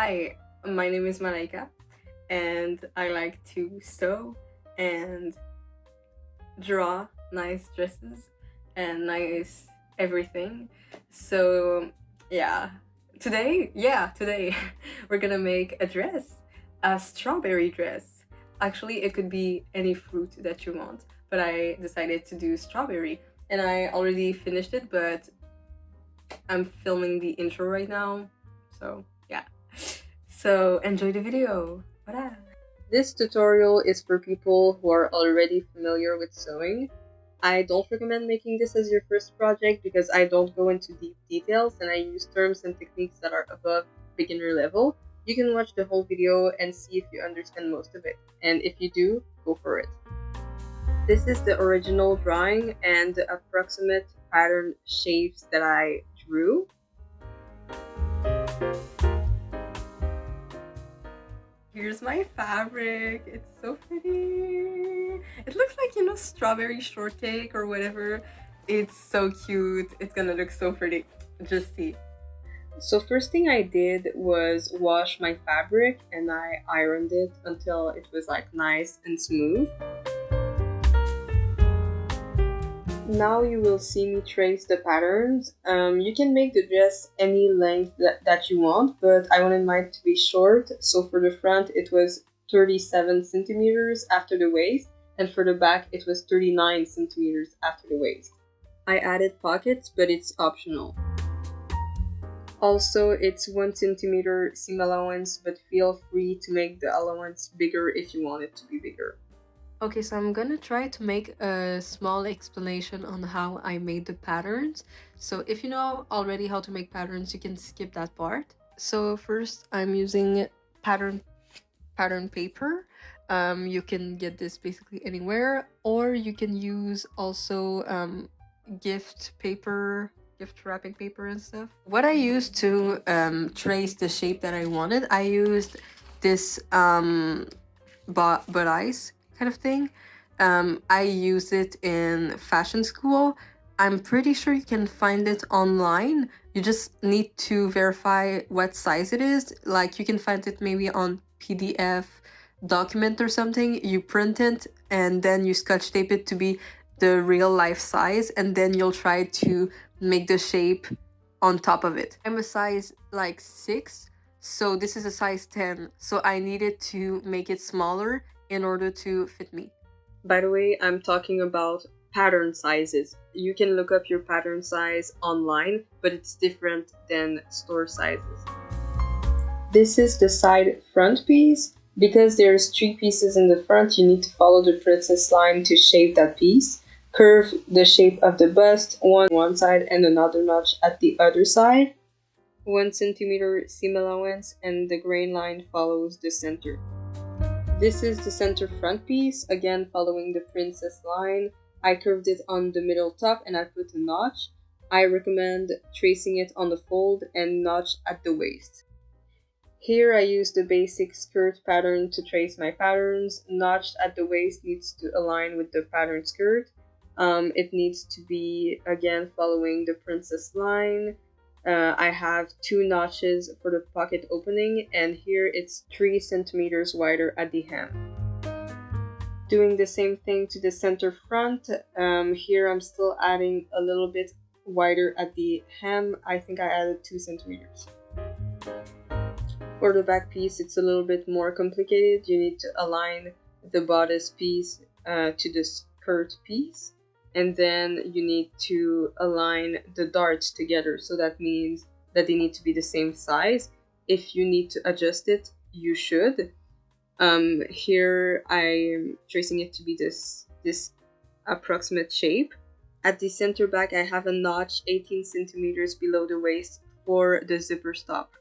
Hi, my name is Malaïka, and I like to sew and draw nice dresses and nice everything. So today we're gonna make a dress, a strawberry dress. Actually, it could be any fruit that you want, but I decided to do strawberry, and I already finished it, but I'm filming the intro right now, so yeah. So enjoy the video. Voilà. This tutorial is for people who are already familiar with sewing. I don't recommend making this as your first project because I don't go into deep details and I use terms and techniques that are above beginner level. You can watch the whole video and see if you understand most of it, and if you do, go for it. This is the original drawing and the approximate pattern shapes that I drew. Here's my fabric. It's so pretty. It looks like, you know, strawberry shortcake or whatever. It's so cute. It's gonna look so pretty. Just see. So first thing I did was wash my fabric and I ironed it until it was like nice and smooth. Now you will see me trace the patterns. You can make the dress any length that you want, but I wanted mine to be short. So for the front it was 37 centimeters after the waist, and for the back it was 39 centimeters after the waist. I added pockets, but it's optional. Also, it's 1 centimeter seam allowance, but feel free to make the allowance bigger if you want it to be bigger. Okay, so I'm gonna try to make a small explanation on how I made the patterns. So if you know already how to make patterns, you can skip that part. So first I'm using pattern paper. You can get this basically anywhere, or you can use also gift wrapping paper and stuff. What I used to trace the shape that I wanted, I used this bodice kind of thing. I used it in fashion school. I'm pretty sure you can find it online. You just need to verify what size it is. Like you can find it maybe on PDF document or something. You print it and then you scotch tape it to be the real life size, and then you'll try to make the shape on top of it. I'm a size like 6, so this is a size 10, so I needed to make it smaller in order to fit me. By the way, I'm talking about pattern sizes. You can look up your pattern size online, but it's different than store sizes. This is the side front piece. Because there's 3 pieces in the front, you need to follow the princess line to shape that piece. Curve the shape of the bust, one side and another notch at the other side. 1 centimeter seam allowance, and the grain line follows the center. This is the center front piece, again following the princess line. I curved it on the middle top and I put a notch. I recommend tracing it on the fold and notch at the waist. Here I use the basic skirt pattern to trace my patterns. Notched at the waist needs to align with the pattern skirt. It needs to be, again, following the princess line. I have 2 notches for the pocket opening, and here it's 3 centimeters wider at the hem. Doing the same thing to the center front. Here I'm still adding a little bit wider at the hem. I think I added 2 centimeters. For the back piece, it's a little bit more complicated. You need to align the bodice piece to the skirt piece, and then you need to align the darts together. So that means that they need to be the same size. If you need to adjust it, you should. Here I'm tracing it to be this approximate shape. At the center back, I have a notch 18 centimeters below the waist for the zipper stop.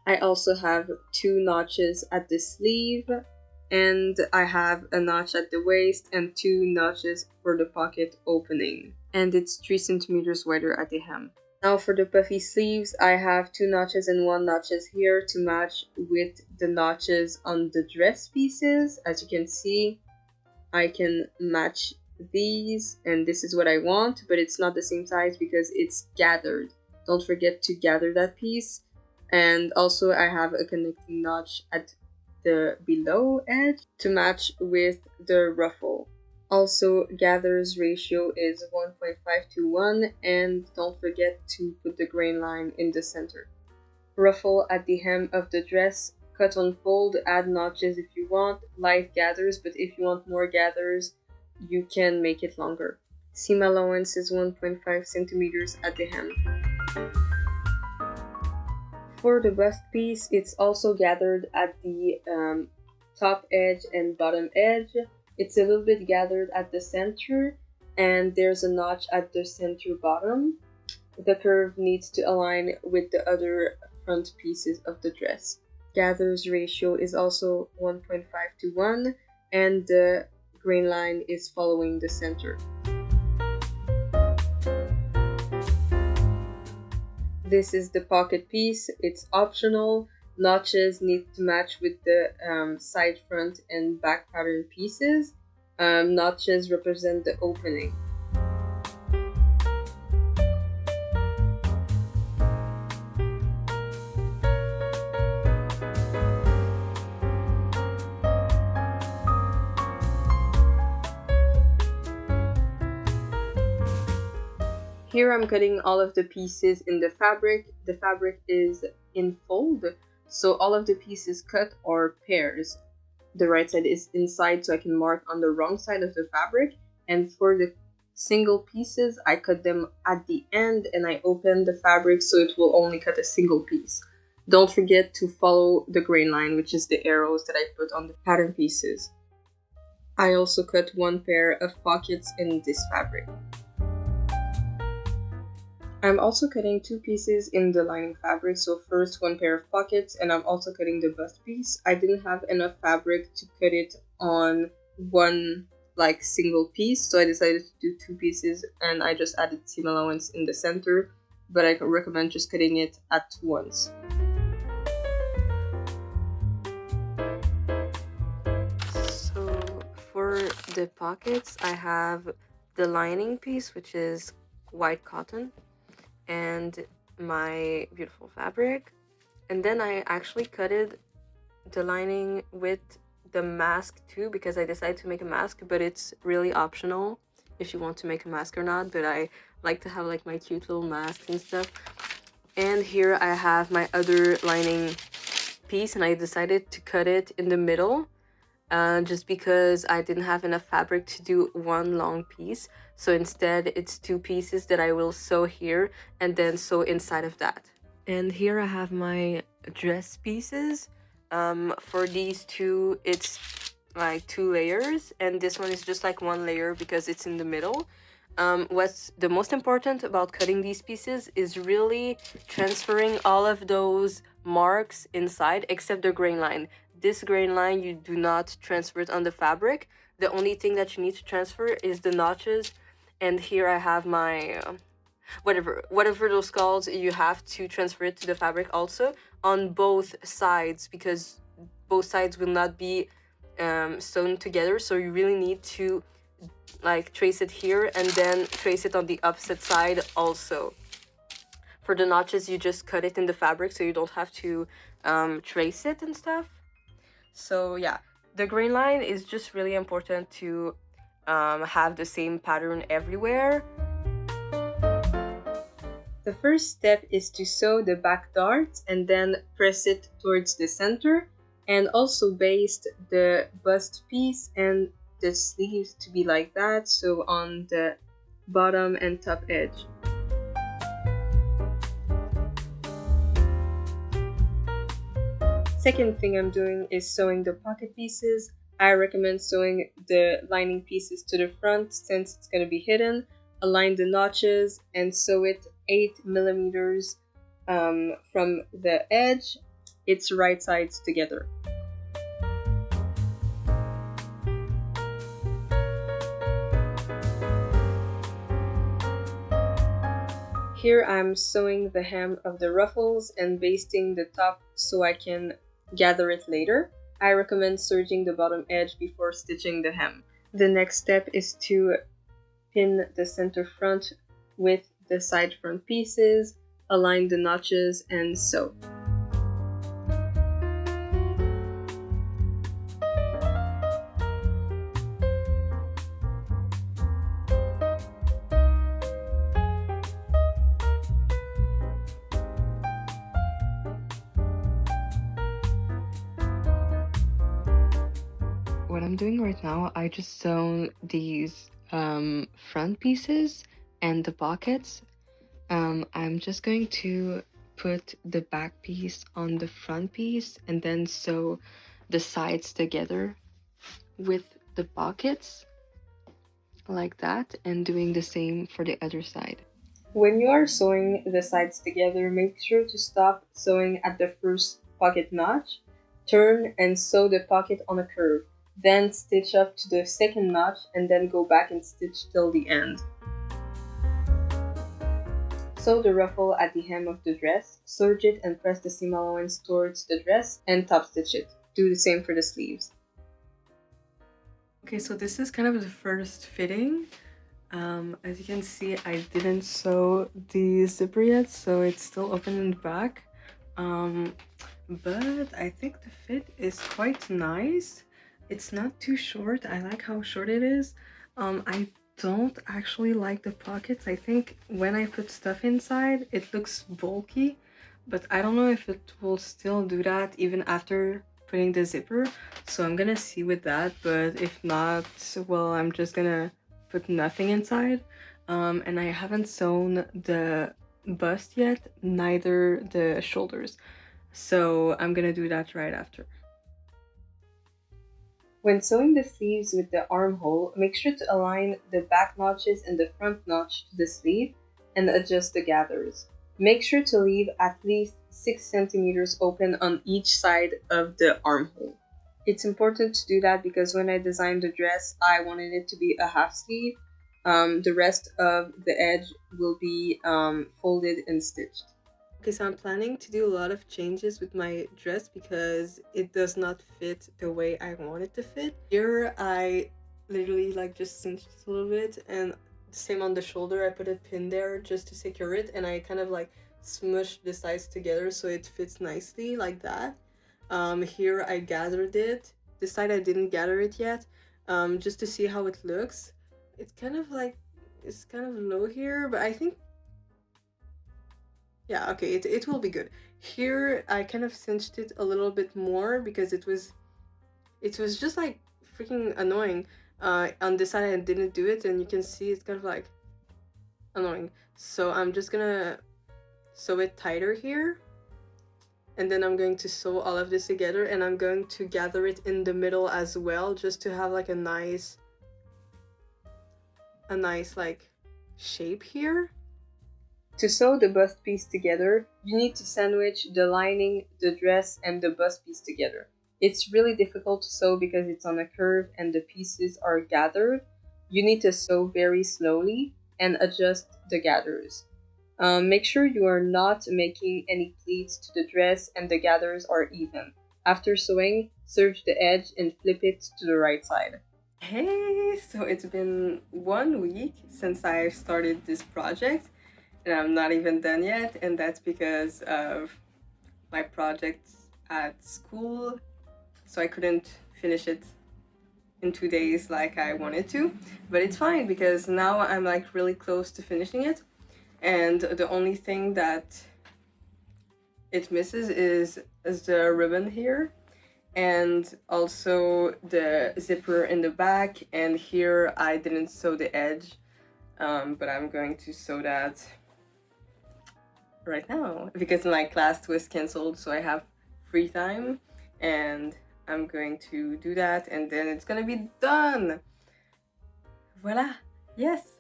I also have 2 notches at the sleeve, and I have a notch at the waist and 2 notches for the pocket opening. And it's 3 centimeters wider at the hem. Now for the puffy sleeves, I have 2 notches and 1 notches here to match with the notches on the dress pieces. As you can see, I can match these, and this is what I want, but it's not the same size because it's gathered. Don't forget to gather that piece. And also I have a connecting notch at the below edge to match with the ruffle. Also, gather's ratio is 1.5 to 1, and don't forget to put the grain line in the center. Ruffle at the hem of the dress, cut on fold, add notches if you want, light gathers, but if you want more gathers, you can make it longer. Seam allowance is 1.5 centimeters at the hem. For the bust piece, it's also gathered at the top edge and bottom edge. It's a little bit gathered at the center, and there's a notch at the center bottom. The curve needs to align with the other front pieces of the dress. Gather's ratio is also 1.5 to 1, and the grain line is following the center. This is the pocket piece. It's optional. Notches need to match with the side, front, and back pattern pieces. Notches represent the opening. Here I'm cutting all of the pieces in the fabric. The fabric is in fold, so all of the pieces cut are pairs. The right side is inside, so I can mark on the wrong side of the fabric. And for the single pieces, I cut them at the end and I open the fabric so it will only cut a single piece. Don't forget to follow the grain line, which is the arrows that I put on the pattern pieces. I also cut one pair of pockets in this fabric. I'm also cutting two pieces in the lining fabric, so first one pair of pockets, and I'm also cutting the bust piece. I didn't have enough fabric to cut it on one single piece, so I decided to do two pieces, and I just added seam allowance in the center, but I recommend just cutting it at once. So for the pockets, I have the lining piece, which is white cotton, and my beautiful fabric, and then I actually cutted the lining with the mask too, because I decided to make a mask, but it's really optional if you want to make a mask or not, but I like to have my cute little masks and stuff. And here I have my other lining piece, and I decided to cut it in the middle just because I didn't have enough fabric to do one long piece. So instead it's two pieces that I will sew here and then sew inside of that. And here I have my dress pieces. For these two, it's two layers, and this one is just one layer because it's in the middle. What's the most important about cutting these pieces is really transferring all of those marks inside except the grain line. This grain line, you do not transfer it on the fabric. The only thing that you need to transfer is the notches. And here I have my whatever those called, you have to transfer it to the fabric also on both sides, because both sides will not be sewn together, so you really need to trace it here and then trace it on the opposite side also. For the notches, you just cut it in the fabric so you don't have to trace it and stuff. So yeah, the grain line is just really important to have the same pattern everywhere. The first step is to sew the back dart and then press it towards the center, and also baste the bust piece and the sleeves to be like that, so on the bottom and top edge. Second thing I'm doing is sewing the pocket pieces. I recommend sewing the lining pieces to the front since it's going to be hidden. Align the notches and sew it 8 millimeters from the edge. It's right sides together. Here I'm sewing the hem of the ruffles and basting the top so I can gather it later. I recommend serging the bottom edge before stitching the hem. The next step is to pin the center front with the side front pieces, align the notches, and sew. what I'm doing right now, I just sewn these front pieces and the pockets. I'm just going to put the back piece on the front piece and then sew the sides together with the pockets like that, and doing the same for the other side. When you are sewing the sides together, make sure to stop sewing at the first pocket notch, turn and sew the pocket on a curve, then stitch up to the second notch and then go back and stitch till the end. Sew the ruffle at the hem of the dress, serge it and press the seam allowance towards the dress and top stitch it. Do the same for the sleeves. Okay, so this is kind of the first fitting. As you can see, I didn't sew the zipper yet, so it's still open in the back. But I think the fit is quite nice. It's not too short. I like how short it is. I don't actually like the pockets. I think when I put stuff inside, it looks bulky, but I don't know if it will still do that even after putting the zipper. So I'm gonna see with that, but if not, well, I'm just gonna put nothing inside. And I haven't sewn the bust yet, neither the shoulders. So I'm gonna do that right after. When sewing the sleeves with the armhole, make sure to align the back notches and the front notch to the sleeve and adjust the gathers. Make sure to leave at least 6 centimeters open on each side of the armhole. It's important to do that because when I designed the dress, I wanted it to be a half sleeve. The rest of the edge will be folded and stitched. Okay, so I'm planning to do a lot of changes with my dress because it does not fit the way I want it to fit. Here I literally like just cinched it a little bit, and same on the shoulder, I put a pin there just to secure it, and I kind of like smushed the sides together so it fits nicely like that. Here I gathered it. This side I didn't gather it yet, just to see how it looks. It's kind of like, it's kind of low here, but I think, yeah, okay, it will be good. Here I kind of cinched it a little bit more because it was just like freaking annoying. On this side I didn't do it, and you can see it's kind of like annoying. So I'm just gonna sew it tighter here, and then I'm going to sew all of this together, and I'm going to gather it in the middle as well, just to have like a nice like shape here. To sew the bust piece together, you need to sandwich the lining, the dress, and the bust piece together. It's really difficult to sew because it's on a curve and the pieces are gathered. You need to sew very slowly and adjust the gathers. Make sure you are not making any pleats to the dress and the gathers are even. After sewing, serge the edge and flip it to the right side. Hey, so it's been 1 week since I started this project, and I'm not even done yet, and that's because of my projects at school, so I couldn't finish it in 2 days like I wanted to. But it's fine because now I'm like really close to finishing it, and the only thing that it misses is the ribbon here, and also the zipper in the back, and here I didn't sew the edge, but I'm going to sew that right now because my class was cancelled, so I have free time, and I'm going to do that, and then it's gonna be done. Voila. Yes.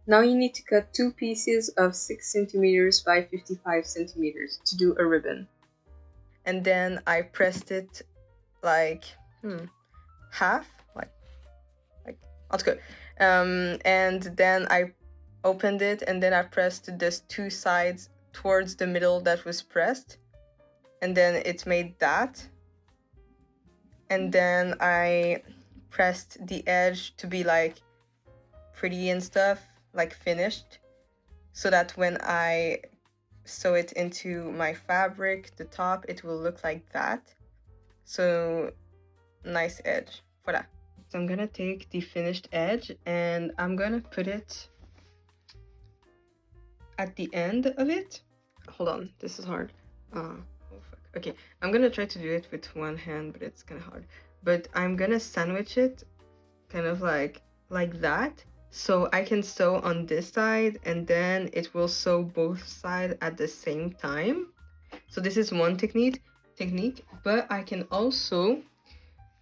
Now you need to cut 2 pieces of 6 centimeters by 55 centimeters to do a ribbon, and then I pressed it like half, like that's good. And then I opened it, and then I pressed this 2 sides towards the middle that was pressed, and then it made that, and then I pressed the edge to be like pretty and stuff, like finished, so that when I sew it into my fabric, the top, it will look like that. So nice edge. Voila. So I'm gonna take the finished edge and I'm gonna put it at the end of it. Hold on, this is hard. Oh fuck. Okay, I'm gonna try to do it with one hand, but it's kind of hard. but I'm gonna sandwich it kind of like that, so I can sew on this side and then it will sew both sides at the same time. So this is one technique, but I can also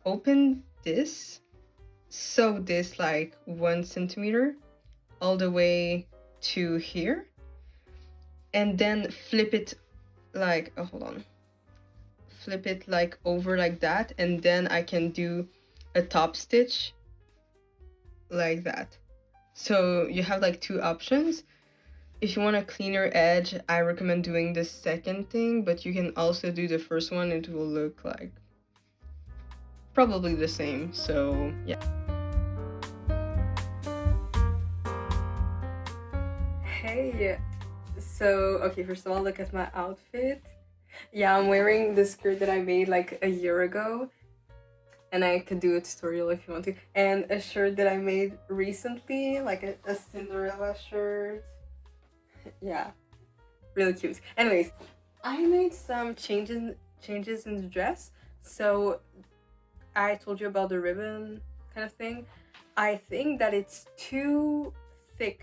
open this, sew this like 1 centimeter all the way to here, and then flip it like, oh, hold on, flip it like over like that, and then I can do a top stitch like that. So you have like 2 options. If you want a cleaner edge, I recommend doing the second thing, but you can also do the first one. It will look like probably the same. So yeah. Hey, so okay, first of all, look at my outfit. Yeah, I'm wearing the skirt that I made like a year ago, and I could do a tutorial if you want to, and a shirt that I made recently, like a Cinderella shirt. Yeah, really cute. Anyways, I made some changes in the dress. So I told you about the ribbon kind of thing. I think that it's too thick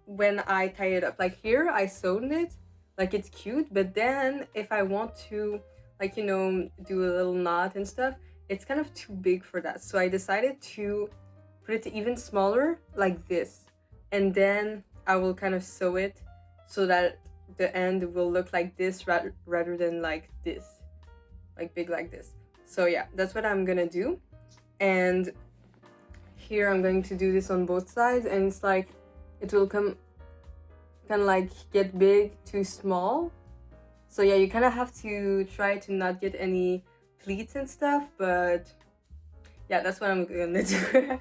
when I tie it up. Like here, I sewed it, like it's cute, but then if I want to, like, you know, do a little knot and stuff, it's kind of too big for that. So I decided to put it even smaller, like this, and then I will kind of sew it so that the end will look like this rather than like this, like big like this. So yeah, that's what I'm gonna do. And here I'm going to do this on both sides, and it's like it will come kind of like get big to small. So yeah, you kind of have to try to not get any pleats and stuff, but yeah, that's what I'm gonna do.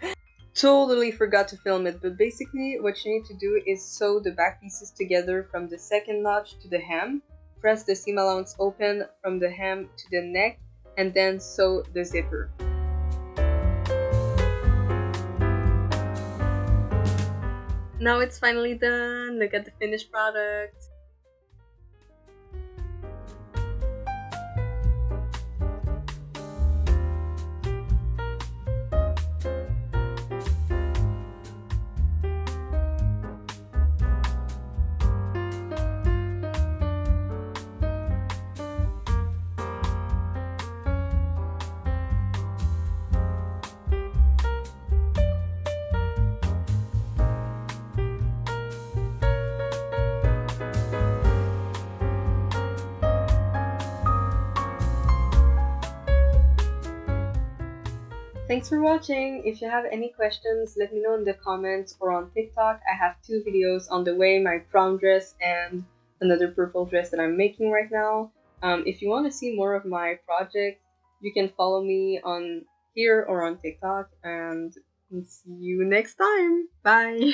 Totally forgot to film it, but basically what you need to do is sew the back pieces together from the second notch to the hem, press the seam allowance open from the hem to the neck, and then sew the zipper. Now it's finally done. Look at the finished product. Thanks for watching. If you have any questions, let me know in the comments or on TikTok. I have 2 videos on the way, my prom dress and another purple dress that I'm making right now. If you want to see more of my projects, you can follow me on here or on TikTok, and see you next time. Bye!